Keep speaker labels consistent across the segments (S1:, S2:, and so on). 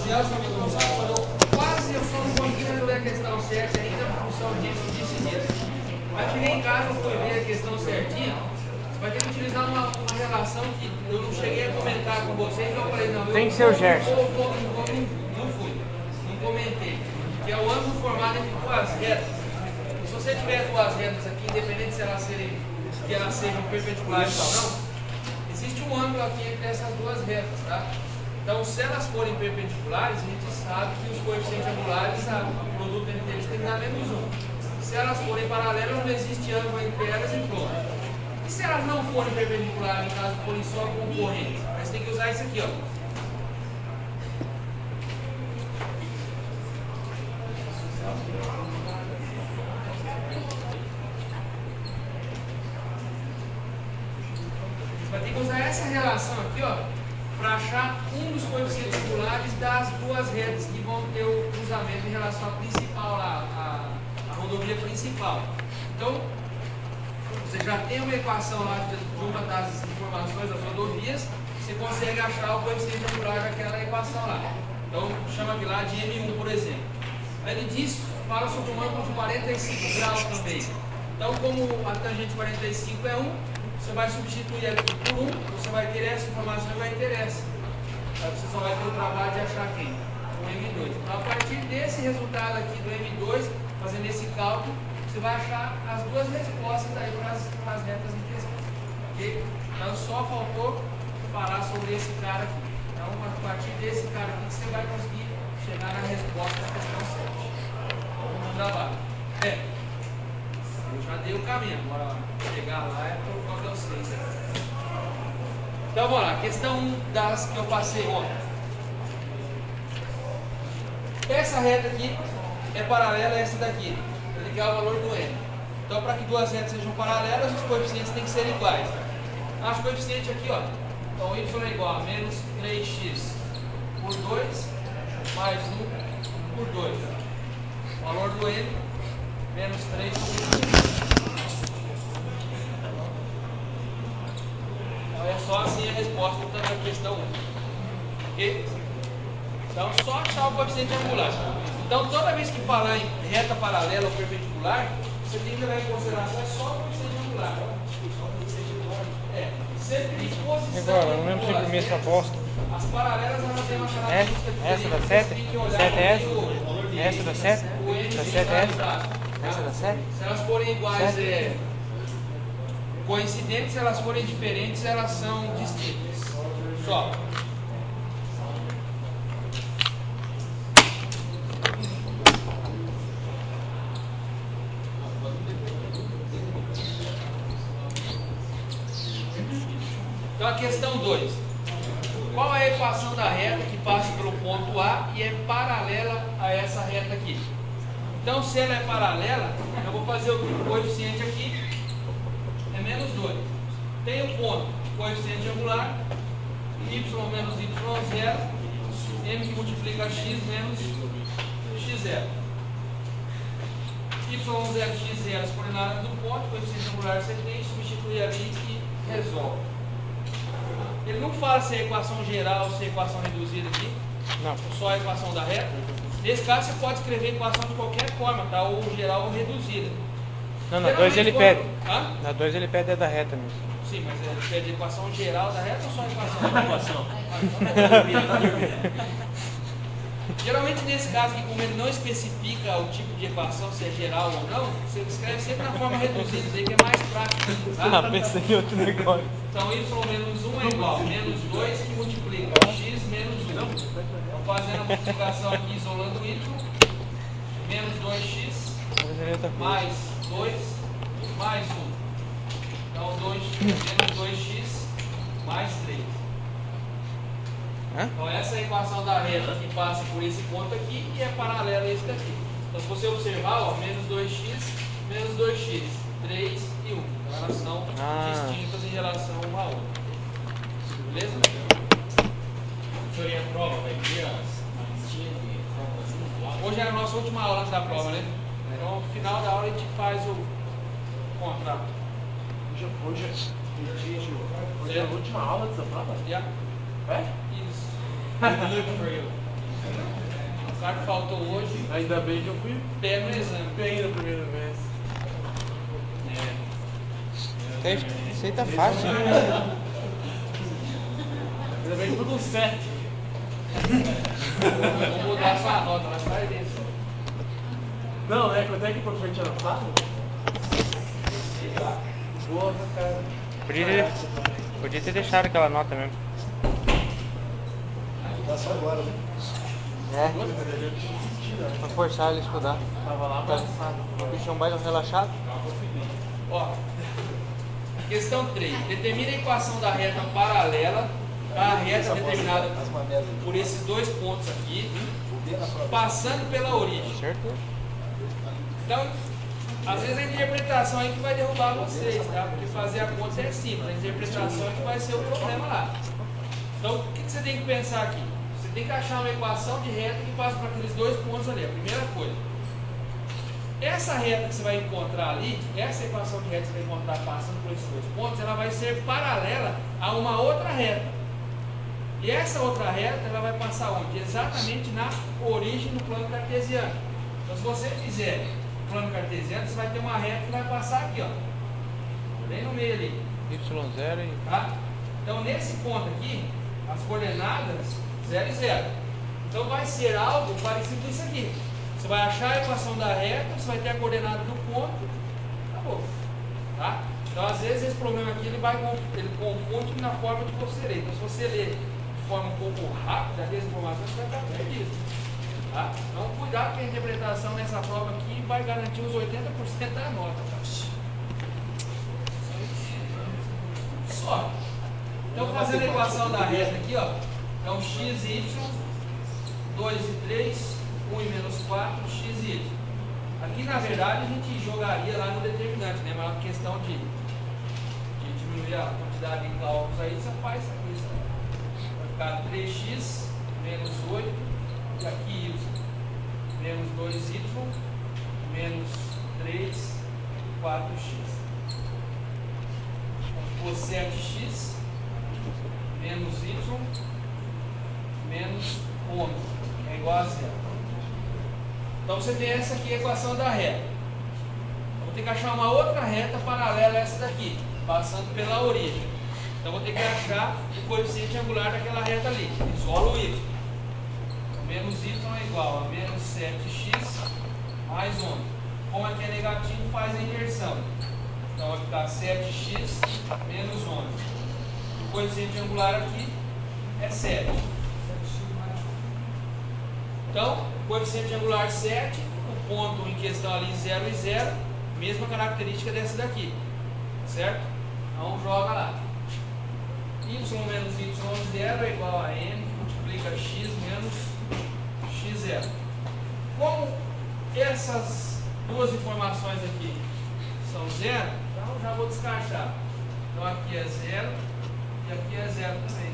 S1: Celso, eu só não consegui resolver a questão certa ainda por função disso e disso. Mas cheguei em casa, fui ver a questão certinha. Você vai ter que utilizar uma relação que eu não cheguei a comentar com vocês, então eu falei, não,
S2: tem que ser o Gerson.
S1: Não comentei. Que é o ângulo formado entre duas retas. Se você tiver duas retas aqui, independente se elas sejam perpendiculares ou não, existe um ângulo aqui entre essas duas retas, tá? Então, se elas forem perpendiculares, a gente sabe que os coeficientes angulares, o produto entre eles tem que dar menos 1. Se elas forem paralelas, não existe ângulo entre elas e pronto. E se elas não forem perpendiculares, no caso forem só concorrentes? Mas tem que usar isso aqui, ó. Você vai ter que usar essa relação aqui, ó, para achar um dos coeficientes angulares das duas retas que vão ter o cruzamento em relação à principal, a rodovia principal. Então, você já tem uma equação lá de uma das informações das rodovias, você consegue achar o coeficiente angular daquela equação lá. Então, chama de lá de M1, por exemplo. Aí ele diz, fala sobre um ângulo de 45 graus também. Então, como a tangente 45 é 1, você vai substituir aqui por 1, você vai ter essa informação e vai ter essa. Aí você só vai ter o trabalho de achar quem? O M2. Então, a partir desse resultado aqui do M2, fazendo esse cálculo, você vai achar as duas respostas aí para as retas em questão. Ok? Então, só faltou falar sobre esse cara aqui. Então, a partir desse cara aqui, você vai conseguir chegar na resposta da questão 7. Vamos trabalho. Eu já dei o caminho, agora chegar lá é por conta de vocês. Então vamos lá, questão 1 das que eu passei ontem. Essa reta aqui é paralela a essa daqui, para ligar o valor do n. Então, para que duas retas sejam paralelas, os coeficientes têm que ser iguais. Os coeficientes aqui, ó, então y é igual a menos 3x por 2 mais 1 por 2. O valor do n, menos 3 por 2. Então é só assim a resposta da questão 1. Ok? Então só achar o coeficiente angular. Então toda vez que falar em reta paralela ou perpendicular, você tem que levar em consideração só o coeficiente angular. Sempre de posição.
S2: Agora, não lembro se imprimir essa aposta.
S1: As paralelas elas têm uma característica diferente.
S2: Essa dá 7? 7 é essa? Essa dá 7? Dá 7 é essa? Essa dá 7?
S1: Se elas forem iguais, coincidentes, se elas forem diferentes, elas são distintas. Só. Então a questão 2. Qual é a equação da reta que passa pelo ponto A e é paralela a essa reta aqui? Então, se ela é paralela, eu vou fazer o coeficiente aqui é menos 2. Tem o ponto, coeficiente angular, y menos y0, m que multiplica x menos x0. y0, x0, as coordenadas do ponto, coeficiente angular você tem, substitui ali e resolve. Ele não fala se é equação geral ou se é equação reduzida aqui.
S2: Não.
S1: Só a equação da reta. Nesse caso, você pode escrever equação de qualquer forma, tá? Ou geral ou reduzida.
S2: Não, na 2 ele pede.
S1: Hã?
S2: Na 2 ele pede a da reta mesmo.
S1: Sim, mas ele pede equação geral da reta ou só equação? Geralmente, nesse caso aqui, como ele não especifica o tipo de equação, se é geral ou não, você escreve sempre na forma reduzida, daí que é mais prático. Tá?
S2: Não, pensei em outro negócio.
S1: Então, y menos 1 é igual a menos 2 que multiplica x menos 1. Então, fazendo a multiplicação aqui, isolando o y, menos 2x mais 2 mais 1. Então, menos 2x mais 3. Então, essa é a equação da reta que passa por esse ponto aqui e é paralela a esse daqui. Então, se você observar, ó, menos 2x, 3 e 1. Então, elas são distintas em relação uma à outra. Beleza?
S3: Senhoria, a prova vai ter as listinhas de provas?
S1: Hoje é a nossa última aula antes da prova, né? Então, no final da aula, a gente faz o contrato.
S3: Hoje é a última aula dessa prova?
S1: Yeah?
S3: É?
S1: Isso.
S3: Good luck for you.
S1: Marco faltou hoje,
S4: Ainda bem que eu fui
S1: pega no exame.
S4: bem na primeira vez.
S2: Isso aí tá fácil.
S4: Ainda bem que tudo 7.
S1: Vou mudar sua nota, mas faz isso.
S4: Não, né? Quanto é que o professor tinha notado? Boa, cara.
S2: Podia ter deixado aquela nota mesmo.
S5: Tá só agora, né?
S2: É. Pra forçar ele a estudar.
S4: Tava lá abraçado.
S2: O bichão mais relaxado.
S1: Ó, questão 3. Determina a equação da reta paralela à reta determinada
S5: As manelas.
S1: por esses dois pontos aqui,
S5: Vou ver na prova.
S1: passando pela origem.
S2: Certo?
S1: Então, às vezes a interpretação aí que vai derrubar vocês, tá? Porque fazer a conta é simples, a interpretação é que vai ser o problema lá. Então, o que você tem que pensar aqui? Você tem que achar uma equação de reta que passa por aqueles dois pontos ali, a primeira coisa. Essa reta que você vai encontrar ali, essa equação de reta que você vai encontrar passando por esses dois pontos, ela vai ser paralela a uma outra reta. E essa outra reta, ela vai passar onde? Exatamente na origem do plano cartesiano. Então, se você fizer o plano cartesiano, você vai ter uma reta que vai passar aqui, ó. Bem no meio ali.
S2: Y0 e...
S1: Tá? Então, nesse ponto aqui, as coordenadas 0 e 0. Então, vai ser algo parecido com isso aqui. Você vai achar a equação da reta, você vai ter a coordenada do ponto, acabou. Tá? Então, às vezes, esse problema aqui, ele confunde na forma de você ler. Então, se você ler de forma um pouco rápida, as informações, você vai ficar perdido. Tá? Então, cuidado que a interpretação nessa prova aqui vai garantir os 80% da nota. Tá? Só. Então, fazendo a equação da reta aqui, ó, então x, y, 2 e 3, 1 e menos 4, x e y. Aqui, na verdade, a gente jogaria lá no determinante, né? Mas é uma questão de diminuir a quantidade de cálculos aí, você faz isso aqui. Vai ficar 3x menos 8, e aqui y, menos 2y, menos 3, 4x. Ficou 7x, menos y, menos 11, é igual a 0. Então você tem essa aqui, a equação da reta. Eu vou ter que achar uma outra reta paralela a essa daqui, passando pela origem. Então vou ter que achar o coeficiente angular daquela reta ali, isola o y. Então, menos y é igual a menos 7x mais 11. Como aqui é negativo, faz a inversão. Então vai ficar 7x menos 11. O coeficiente angular aqui é 7. Então, coeficiente angular 7, o ponto em questão ali 0 e 0, mesma característica dessa daqui, certo? Então joga lá. Y menos y0 é igual a n, multiplica x menos x0. Como essas duas informações aqui são 0, então já vou descartar. Então aqui é 0 e aqui é 0 também.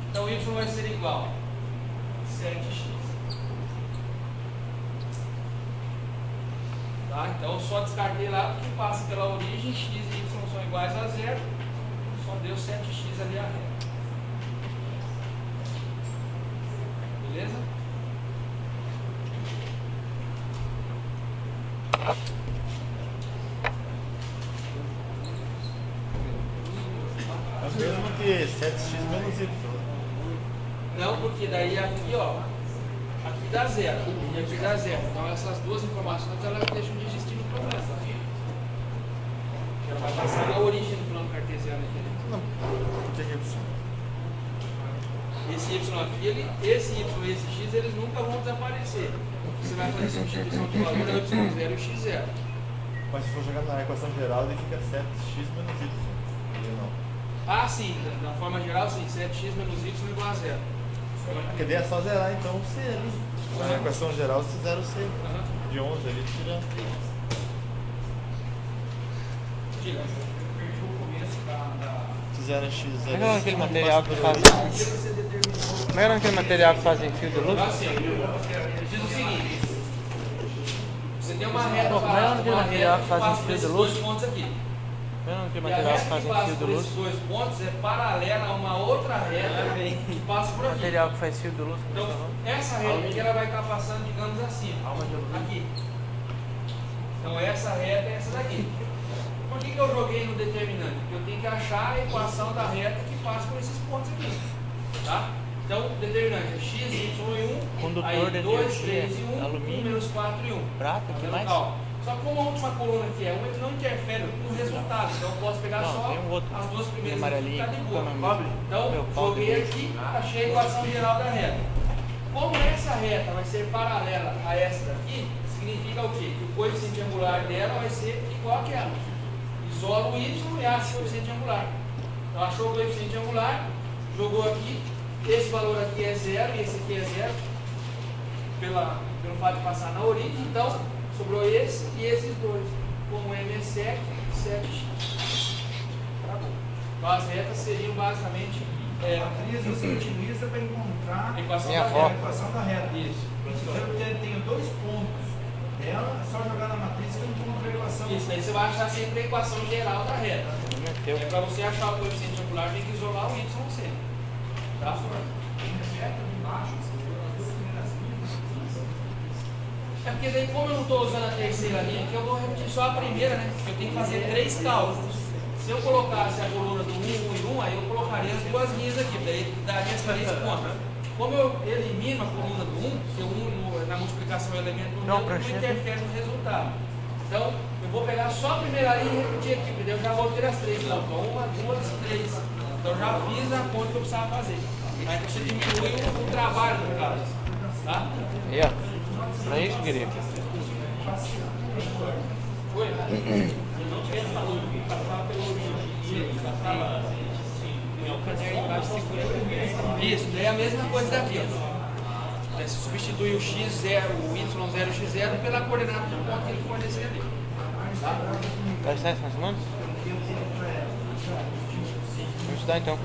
S1: Então y vai ser igual a 7x. Tá? Então só descartei lá porque passa pela origem, x e y são iguais a 0, só deu 7x ali a reta. Beleza?
S5: É o mesmo que 7x menos y.
S1: Não, porque daí aqui, ó, aqui dá 0 e aqui dá 0. Então essas duas informações elas deixam de existir no problema. Ela vai passar na origem do plano cartesiano aqui.
S5: Não, por que y?
S1: Esse y aqui, esse y e esse x, eles nunca vão desaparecer. Você vai fazer substituição de valor, é o y0 e o x0.
S5: Mas se for jogar na equação geral, ele fica 7x menos y. Ele não.
S1: Ah, sim, na forma geral, sim, 7x menos y igual a 0.
S5: Porque daí é só zerar então o c ali. Na equação geral, se zera o c.
S1: Aham.
S5: De 11 ali, tira.
S1: Diga.
S5: Se zera x,
S2: Como
S5: zera
S2: é
S5: x.
S2: aquele material que faz... Como é aquele material que fazem fio de luz?
S1: Então, assim, diz o seguinte: você tem uma reta
S2: Pô, como é aquele material que faz
S1: passa
S2: fio
S1: por
S2: de
S1: esses
S2: luz?
S1: dois pontos aqui.
S2: Vendo que
S1: E a
S2: material
S1: reta que
S2: faz
S1: passa
S2: fio de
S1: por
S2: luz?
S1: esses dois pontos é paralela a uma outra reta que passa por aqui.
S2: Material que faz fio de luz.
S1: Então, essa reta aqui ela vai estar passando, digamos assim, aqui. Então, essa reta é essa daqui. Por que eu joguei no determinante? Porque eu tenho que achar a equação da reta que passa por esses pontos aqui. Tá? Então, determinante é x, y e 1.
S2: Condutor
S1: aí
S2: de
S1: 2,
S2: energia,
S1: 3 e 1, 1
S2: alumínio,
S1: menos 4 e 1.
S2: prata, o que mais?
S1: Só que como a última coluna aqui é 1, ele não interfere no resultado. Então, eu posso pegar
S2: Não,
S1: só
S2: tem um outro.
S1: as duas
S2: Tem
S1: primeiras
S2: amarelinho.
S1: aqui e ficar de boa.
S2: Qual é o nome?
S1: Então,
S2: Meu pau de
S1: joguei
S2: luz.
S1: aqui, achei a equação geral da reta. Como essa reta vai ser paralela a essa daqui, significa o quê? Que o coeficiente angular dela vai ser igual àquela. Isola o y e acha o coeficiente angular. Então, achou o coeficiente angular, jogou aqui, esse valor aqui é 0 e esse aqui é 0, pelo fato de passar na origem. Então, sobrou esse e esses dois. Como M é 7, 7x. Tá bom. Então, as retas seriam basicamente
S6: Matriz você utiliza para encontrar
S1: a equação
S2: Minha
S1: da
S2: avó.
S6: a
S1: reta.
S6: equação da reta.
S1: Isso.
S6: Então eu tenho dois pontos dela, é só jogar na matriz que eu encontro a equação.
S1: Isso, daí você vai achar sempre a equação geral da reta.
S2: Meteu.
S1: Para você achar o coeficiente angular, tem que isolar o y sempre. Tá? É porque daí, como eu não estou usando a terceira linha aqui, eu vou repetir só a primeira, né? Eu tenho que fazer 3 cálculos. Se eu colocasse a coluna do 1, 1 e 1, aí eu colocaria as duas linhas aqui, daí daria as 3 pontas. Como eu elimino a coluna do 1, porque o 1 na multiplicação é o elemento do
S2: Não,
S1: neutro, não
S2: prancheta.
S1: interfere no resultado. Então, eu vou pegar só a primeira linha e repetir aqui, porque daí eu já vou ter as 3 pontas. 1, 2, 3. Então, eu já fiz a conta que eu precisava fazer. Aí você diminui o trabalho no caso. Tá?
S2: Aí, ó. Pra isso, querido.
S1: Foi? Isso, daí é a mesma coisa daqui, ó. Daí você substitui o x0, o y0 x0 pela coordenada do ponto que ele fornecer ali. Tá?
S2: Vai estar essa semana? Vamos estudar então.